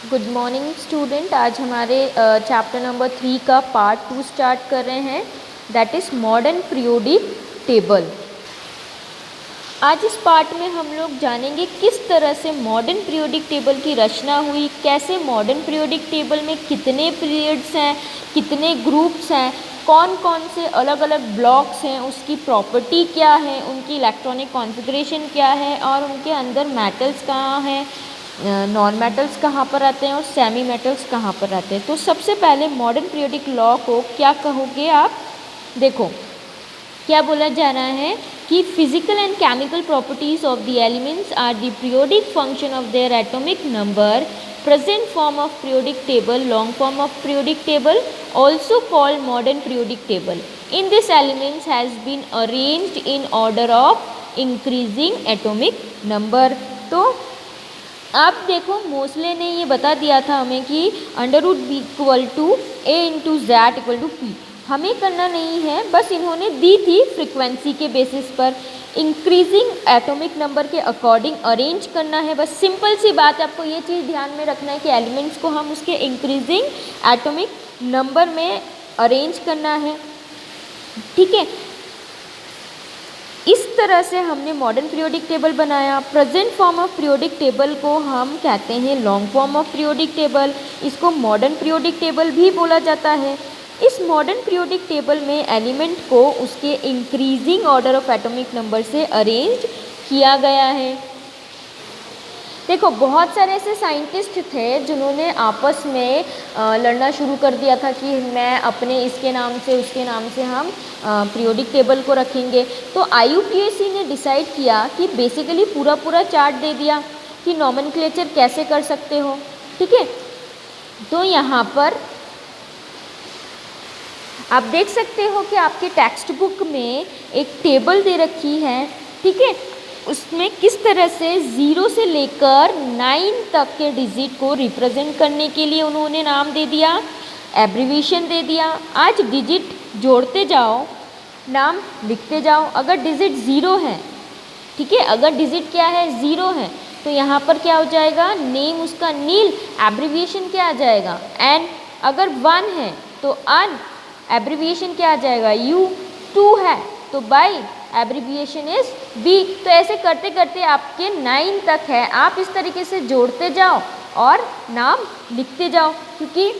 Good morning student. आज हमारे chapter number 3 का पार्ट 2 स्टार्ट कर रहे हैं, that is modern periodic table. आज इस पार्ट में हम लोग जानेंगे किस तरह से मॉडर्न पीरियोडिक टेबल की रचना हुई, कैसे मॉडर्न पीरियोडिक टेबल में कितने पीरियड्स हैं, कितने ग्रुप्स हैं, कौन कौन से अलग अलग ब्लॉक्स हैं, उसकी प्रॉपर्टी क्या है, उनकी इलेक्ट्रॉनिक कॉन्फ़िगरेशन क्या है और उनके अंदर मेटल्स कहाँ हैं, नॉन मेटल्स कहाँ पर आते हैं और सेमी मेटल्स कहाँ पर आते हैं। तो सबसे पहले मॉडर्न पीरियोडिक लॉ को क्या कहोगे आप? देखो क्या बोला जा रहा है कि physical and chemical properties of the elements are the periodic function of their atomic number, present form of periodic table, long form of periodic table, also called modern periodic table. In this elements has been arranged in order of increasing atomic number. तो आप देखो मोसले ने ये बता दिया था हमें कि under root b equal to a into z equal to p. हमें करना नहीं है, बस इन्होंने दी थी फ्रिक्वेंसी के बेसिस पर इंक्रीजिंग एटॉमिक नंबर के अकॉर्डिंग अरेंज करना है। बस सिंपल सी बात है, आपको ये चीज़ ध्यान में रखना है कि एलिमेंट्स को हम उसके इंक्रीजिंग एटॉमिक नंबर में अरेंज करना है, ठीक है। इस तरह से हमने मॉडर्न पीरियोडिक टेबल बनाया। Present form of periodic table को हम कहते हैं long form of periodic table, इसको मॉडर्न पीरियोडिक टेबल भी बोला जाता है। इस मॉडर्न पीरियोडिक टेबल में एलिमेंट को उसके increasing order of atomic number से अरेंज किया गया है। देखो बहुत सारे ऐसे साइंटिस्ट थे जिन्होंने आपस में लड़ना शुरू कर दिया था कि मैं अपने इसके नाम से उसके नाम से हम पीरियोडिक टेबल को रखेंगे। तो IUPAC ने डिसाइड किया कि बेसिकली पूरा चार्ट दे दिया कि नॉमेनक्लेचर कैसे कर सकते हो, ठीक है। तो यहाँ पर आप देख सकते हो कि आपके टेक्स्ट बुक में एक टेबल दे रखी है, ठीक है। उसमें किस तरह से 0 से लेकर 9 तक के डिजिट को रिप्रेजेंट करने के लिए उन्होंने नाम दे दिया, एब्रीविएशन दे दिया। आज डिजिट जोड़ते जाओ, नाम लिखते जाओ। अगर डिजिट 0 है, ठीक है, अगर डिजिट क्या है 0 है, तो यहाँ पर क्या हो जाएगा, नेम उसका नील, एब्रीविएशन क्या आ जाएगा एन। अगर 1 है तो अन, एब्रीविएशन क्या आ जाएगा यू। 2 है तो बाई, एब्रीविएशन इज बी। तो ऐसे करते करते आपके 9 तक है, आप इस तरीके से जोड़ते जाओ और नाम लिखते जाओ, क्योंकि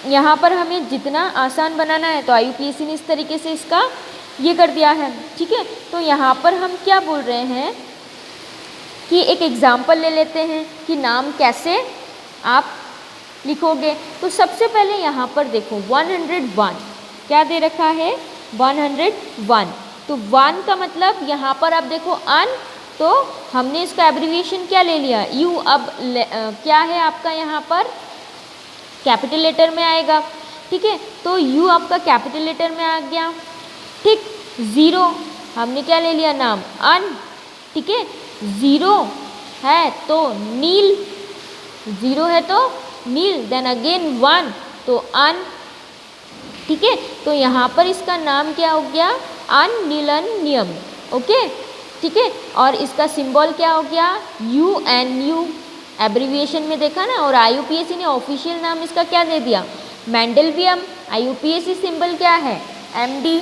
यहाँ पर हमें जितना आसान बनाना है तो IUPAC ने इस तरीके से इसका ये कर दिया है, ठीक है। तो यहाँ पर हम क्या बोल रहे हैं कि एक एग्जाम्पल ले लेते हैं कि नाम कैसे आप लिखोगे। तो सबसे पहले यहाँ पर देखो 101 क्या दे रखा है, 101। तो 1 का मतलब यहाँ पर आप देखो अन, तो हमने इसका एब्रीविएशन क्या ले लिया यू। अब क्या है आपका यहाँ पर कैपिटल लेटर में आएगा, ठीक है। तो यू आपका कैपिटल लेटर में आ गया, ठीक। 0 हमने क्या ले लिया नाम अन, ठीक है। 0 है तो नील, 0 है तो नील, देन अगेन 1 तो अन, ठीक है। तो यहाँ पर इसका नाम क्या हो गया अनिलनियम, ओके, ठीक है। और इसका सिंबल क्या हो गया UNU, एब्रीविएशन में देखा ना। और IUPAC ने ऑफिशियल नाम इसका क्या दे दिया मेंडेलियम। IUPAC सिंबल क्या है MD,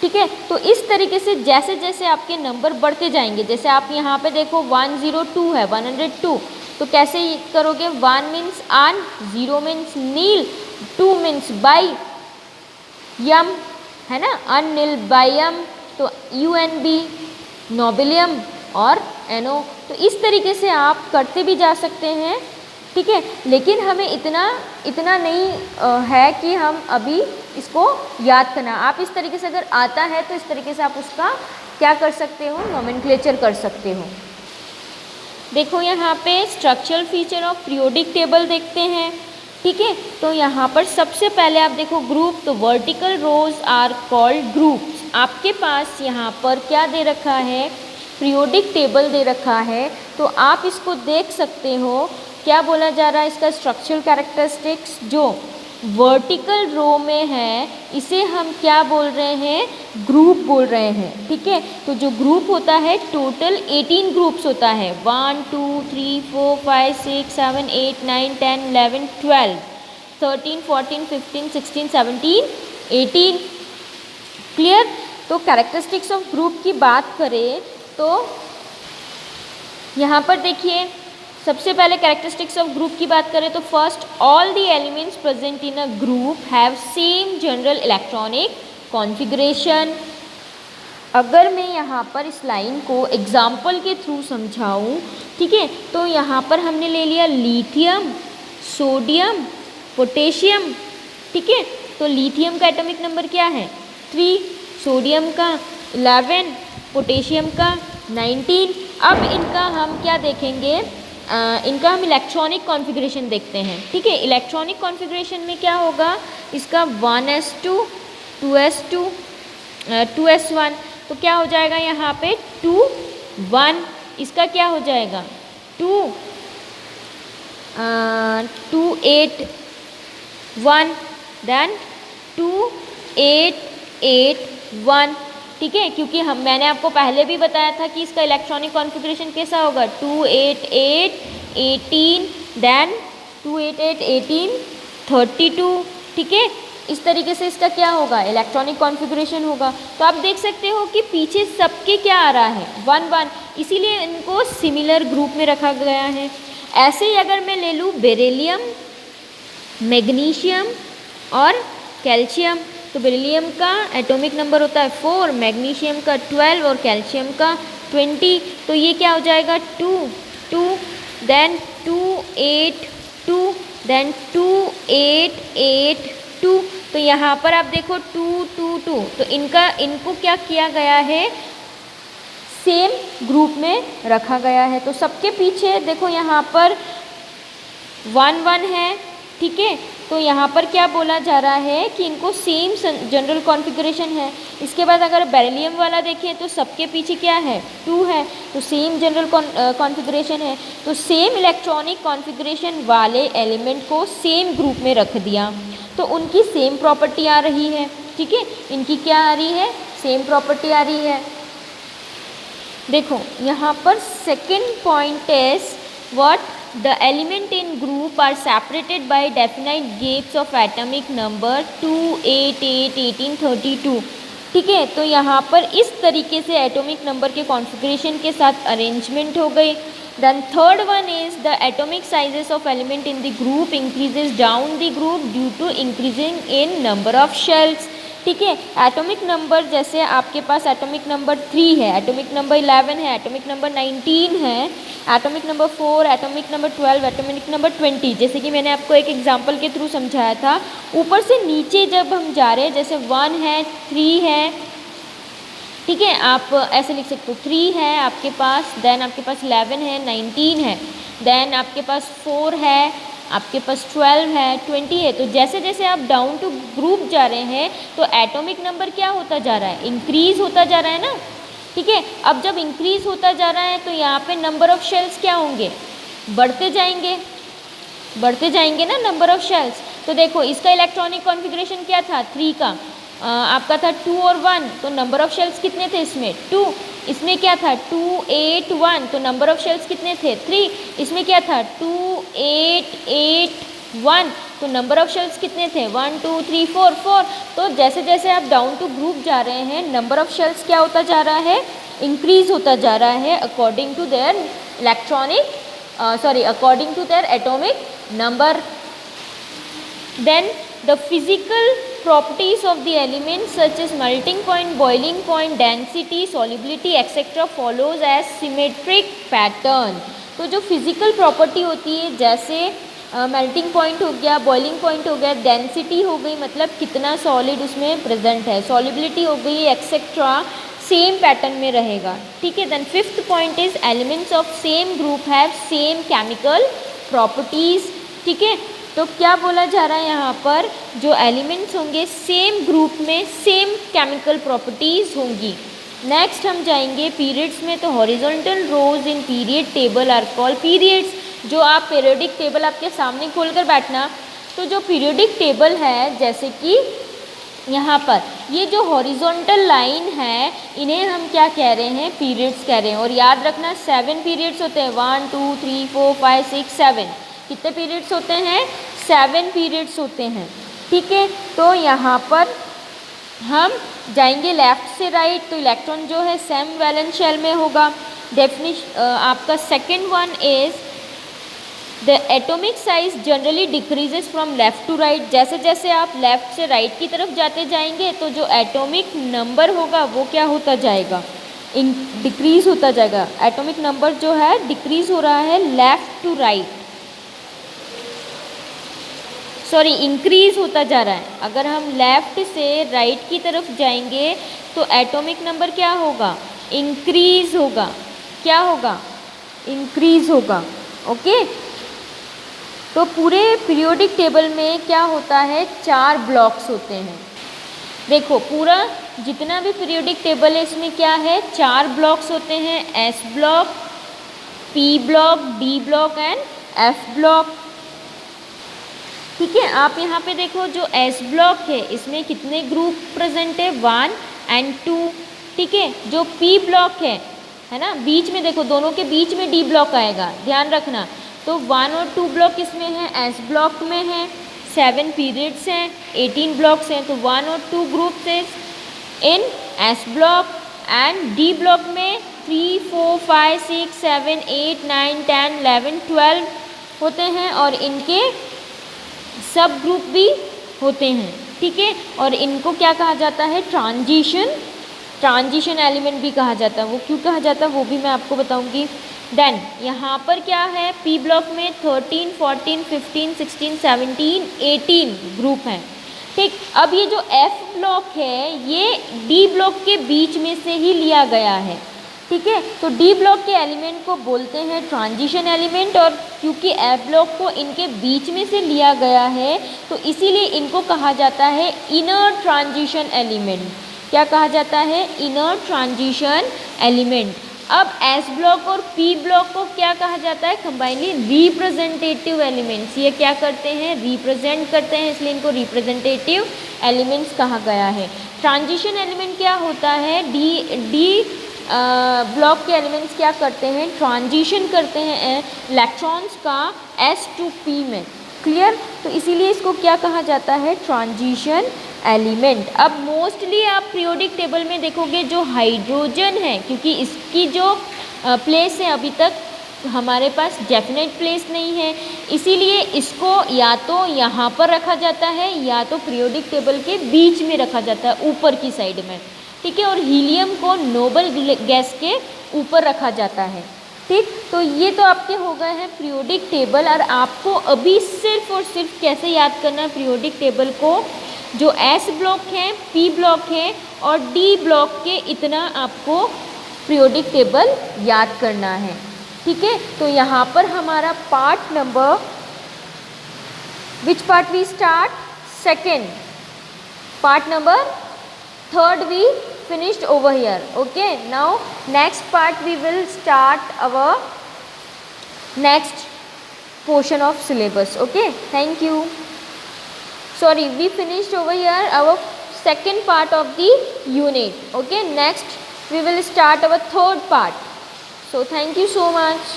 ठीक है। तो इस तरीके से जैसे जैसे आपके नंबर बढ़ते जाएंगे, जैसे आप यहाँ पे देखो 102 है, 102, तो कैसे करोगे 1 means un, 0 means nil, 2 means bi यम, है ना, अनिल बायम, तो UNB नोबिलियम और NO। तो इस तरीके से आप करते भी जा सकते हैं, ठीक है। लेकिन हमें इतना नहीं है कि हम अभी इसको याद करना। आप इस तरीके से अगर आता है तो इस तरीके से आप उसका क्या कर सकते हो, नोमेनक्लेचर कर सकते हो। देखो यहाँ पे structural feature of periodic table देखते हैं, ठीक है। तो यहाँ पर सबसे पहले आप देखो ग्रुप, तो vertical rows are called groups. आपके पास यहाँ पर क्या दे रखा है, पीरियोडिक टेबल दे रखा है, तो आप इसको देख सकते हो। क्या बोला जा रहा है इसका स्ट्रक्चरल कैरेक्टरिस्टिक्स, जो वर्टिकल रो में है इसे हम क्या बोल रहे हैं, ग्रुप बोल रहे हैं। ठीक है, तो जो ग्रुप होता है टोटल 18 ग्रुप्स होता है, 1 2 3 4 5 6 7 8 9 10 11 12 13 14 15 16 17 18। क्लियर। तो कैरेक्टरिस्टिक्स ऑफ ग्रुप की बात करें तो यहाँ पर देखिए, सबसे पहले कैरेक्टरिस्टिक्स ऑफ ग्रुप की बात करें तो first, all the elements present in a group have same general electronic configuration. अगर मैं यहाँ पर इस लाइन को एग्जाम्पल के थ्रू समझाऊँ, ठीक है, तो यहाँ पर हमने ले लिया लिथियम, सोडियम, पोटेशियम। ठीक है, तो लिथियम का एटॉमिक नंबर क्या है 3, सोडियम का 11, पोटेशियम का 19। अब इनका हम क्या देखेंगे, इनका हम इलेक्ट्रॉनिक कॉन्फ़िगरेशन देखते हैं। ठीक है, इलेक्ट्रॉनिक कॉन्फ़िगरेशन में क्या होगा, इसका 1s2 2s2 2s1, तो क्या हो जाएगा यहाँ पे 2 1, इसका क्या हो जाएगा 2 2 8 1 देन 2 8 8 1। ठीक है, क्योंकि मैंने आपको पहले भी बताया था कि इसका इलेक्ट्रॉनिक कॉन्फ़िगरेशन कैसा होगा 2 8 8 18 देन 2 8 8 18 32। ठीक है, इस तरीके से इसका क्या होगा इलेक्ट्रॉनिक कॉन्फ़िगरेशन होगा। तो आप देख सकते हो कि पीछे सबके क्या आ रहा है 1 1, इसीलिए इनको सिमिलर ग्रुप में रखा गया है। ऐसे ही अगर मैं ले लूँ बेरिलियम, मैग्नीशियम और कैल्शियम, तो बेरिलियम का एटॉमिक नंबर होता है 4, मैग्नीशियम का 12 और कैल्शियम का 20। तो ये क्या हो जाएगा 2 2 देन 2 8 2 देन 2 8 8 2। तो यहाँ पर आप देखो 2 2 2, तो इनको क्या किया गया है सेम ग्रुप में रखा गया है। तो सबके पीछे देखो यहाँ पर 1 1 है। ठीक है, तो यहाँ पर क्या बोला जा रहा है कि इनको सेम जनरल कॉन्फ़िगरेशन है। इसके बाद अगर बेरिलियम वाला देखें तो सबके पीछे क्या है 2 है, तो सेम जनरल कॉन्फ़िगरेशन है। तो सेम इलेक्ट्रॉनिक कॉन्फ़िगरेशन वाले एलिमेंट को सेम ग्रुप में रख दिया, तो उनकी सेम प्रॉपर्टी आ रही है। ठीक है, इनकी क्या आ रही है सेम प्रॉपर्टी आ रही है। देखो यहाँ पर second point is what, the element in group are separated by definite gaps of atomic number 2 8 8 18 32। ठीक है, तो यहाँ पर इस तरीके से एटॉमिक नंबर के कॉन्फ़िगरेशन के साथ अरेंजमेंट हो गई। Then third one is the atomic sizes of element in the group increases down the group due to increasing in number of shells. ठीक है, एटॉमिक नंबर जैसे आपके पास एटॉमिक नंबर 3 है, एटॉमिक नंबर 11 है, एटॉमिक नंबर 19 है, atomic number 4, atomic number 12, atomic number 20, जैसे कि मैंने आपको एक एग्जांपल के थ्रू समझाया था। ऊपर से नीचे जब हम जा रहे हैं, जैसे 1 है 3 है, ठीक है, आप ऐसे लिख सकते हो 3 है आपके पास, देन आपके पास 11 है, 19 है, देन आपके पास 4 है, आपके पास 12 है, 20 है। तो जैसे जैसे आप डाउन टू ग्रुप जा रहे हैं तो एटॉमिक नंबर क्या होता जा रहा है इंक्रीज होता जा रहा है ना। ठीक है, अब जब इंक्रीज होता जा रहा है तो यहाँ पे नंबर ऑफ शेल्स क्या होंगे बढ़ते जाएंगे ना नंबर ऑफ शेल्स। तो देखो इसका इलेक्ट्रॉनिक कॉन्फ़िगरेशन क्या था 3 का, आपका था 2 और 1, तो नंबर ऑफ शेल्स कितने थे इसमें 2। इसमें क्या था 2 8 1, तो नंबर ऑफ शेल्स कितने थे 3। इसमें क्या था 2 8 8 1, तो नंबर ऑफ शेल्स कितने थे 1 2 3 4 4। तो जैसे जैसे आप डाउन टू ग्रुप जा रहे हैं नंबर ऑफ शेल्स क्या होता जा रहा है इंक्रीज होता जा रहा है according to their according to their atomic number. Then the physical properties of the elements such as melting point, boiling point, density, solubility etc. follows as symmetric pattern। तो जो फिजिकल प्रॉपर्टी होती है जैसे melting point हो गया, boiling point हो गया, density हो गई मतलब कितना सॉलिड उसमें प्रेजेंट है, सॉलिबिलिटी हो गई एक्सेट्रा, सेम पैटर्न में रहेगा। ठीक है, then fifth point is elements of same group have same chemical properties. ठीक है, तो क्या बोला जा रहा है यहाँ पर जो एलिमेंट्स होंगे सेम ग्रुप में सेम केमिकल प्रॉपर्टीज़ होंगी। नेक्स्ट हम जाएंगे पीरियड्स में, तो horizontal rows in period table are called periods. जो आप पीरियोडिक टेबल आपके सामने खोलकर बैठना, तो जो पीरियोडिक टेबल है, जैसे कि यहाँ पर ये जो हॉरिजॉन्टल लाइन है, इन्हें हम क्या कह रहे हैं, पीरियड्स कह रहे हैं। और याद रखना 7 पीरियड्स होते हैं, 1 2 3 4 5 6 7। कितने पीरियड्स होते हैं, 7 पीरियड्स होते हैं। ठीक है, तो यहाँ पर हम जाएंगे लेफ्ट से राइट, तो इलेक्ट्रॉन जो है सेम वैलेंस शेल में होगा। आपका second one is the atomic size generally decreases from left to right. जैसे जैसे आप लेफ़्ट से राइट की तरफ जाते जाएंगे तो जो एटॉमिक नंबर होगा वो क्या होता जाएगा, डिक्रीज होता जाएगा। एटॉमिक नंबर जो है डिक्रीज हो रहा है left to right, sorry increase होता जा रहा है। अगर हम लेफ़्ट से राइट की तरफ जाएंगे तो एटॉमिक नंबर क्या होगा, इंक्रीज होगा। क्या होगा, इंक्रीज होगा। ओके, तो पूरे पीरियोडिक टेबल में क्या होता है, 4 ब्लॉक्स होते हैं। देखो पूरा जितना भी पीरियोडिक टेबल है इसमें क्या है, 4 ब्लॉक्स होते हैं, S block, P block, D block and F block. ठीक है, आप यहाँ पे देखो जो एस ब्लॉक है इसमें कितने ग्रुप प्रेजेंट है, 1 एंड 2। ठीक है, जो पी ब्लॉक है ना, बीच में देखो दोनों के बीच में डी ब्लॉक आएगा, ध्यान रखना। तो 1 और 2 ब्लॉक किसमें है, एस ब्लॉक में है। 7 पीरियड्स हैं, 18 ब्लॉक्स हैं, तो 1 और 2 ग्रुप्स है in S block. And D block में 3 4 5 6 7 8 9 10 11 12 होते हैं और इनके सब ग्रुप भी होते हैं। ठीक है, और इनको क्या कहा जाता है, ट्रांजिशन एलिमेंट भी कहा जाता है। वो क्यों कहा जाता है वो भी मैं आपको बताऊंगी। देन यहाँ पर क्या है, पी ब्लॉक में 13 14 15 16 17 18 ग्रुप हैं। ठीक, अब ये जो एफ ब्लॉक है ये डी ब्लॉक के बीच में से ही लिया गया है। ठीक है, तो डी ब्लॉक के एलिमेंट को बोलते हैं ट्रांजिशन एलिमेंट, और क्योंकि एफ ब्लॉक को इनके बीच में से लिया गया है तो इसीलिए इनको कहा जाता है इनर ट्रांजिशन एलिमेंट। क्या कहा जाता है, इनर ट्रांजिशन एलिमेंट। अब एस ब्लॉक और पी ब्लॉक को क्या कहा जाता है, कंबाइनली रिप्रेजेंटेटिव एलिमेंट्स। ये क्या करते हैं, रिप्रेजेंट करते हैं, इसलिए इनको रिप्रेजेंटेटिव एलिमेंट्स कहा गया है। ट्रांजिशन एलिमेंट क्या होता है, डी ब्लॉक के एलिमेंट्स क्या करते हैं, ट्रांजिशन करते हैं इलेक्ट्रॉन्स का एस टू पी में। क्लियर, तो इसीलिए इसको क्या कहा जाता है, ट्रांजिशन एलिमेंट। अब मोस्टली आप पीरियोडिक टेबल में देखोगे जो हाइड्रोजन है, क्योंकि इसकी जो प्लेस है अभी तक हमारे पास डेफिनेट प्लेस नहीं है, इसीलिए इसको या तो यहाँ पर रखा जाता है या तो पीरियोडिक टेबल के बीच में रखा जाता है, ऊपर की साइड में। ठीक है, और हीलियम को नोबल गैस के ऊपर रखा जाता है। ठीक, तो ये तो आपके हो गए हैं पीरियोडिक टेबल। और आपको अभी सिर्फ और सिर्फ कैसे याद करना है पीरियोडिक टेबल को, जो एस ब्लॉक है, पी ब्लॉक है और डी ब्लॉक के, इतना आपको पीरियोडिक टेबल याद करना है। ठीक है, तो यहाँ पर हमारा part number, which part we start, second part number, third we finished over here. Okay, now next part we will start our next portion of syllabus. Okay, thank you. Sorry, we finished over here our second part of the unit. Okay, next we will start our third part. So thank you so much.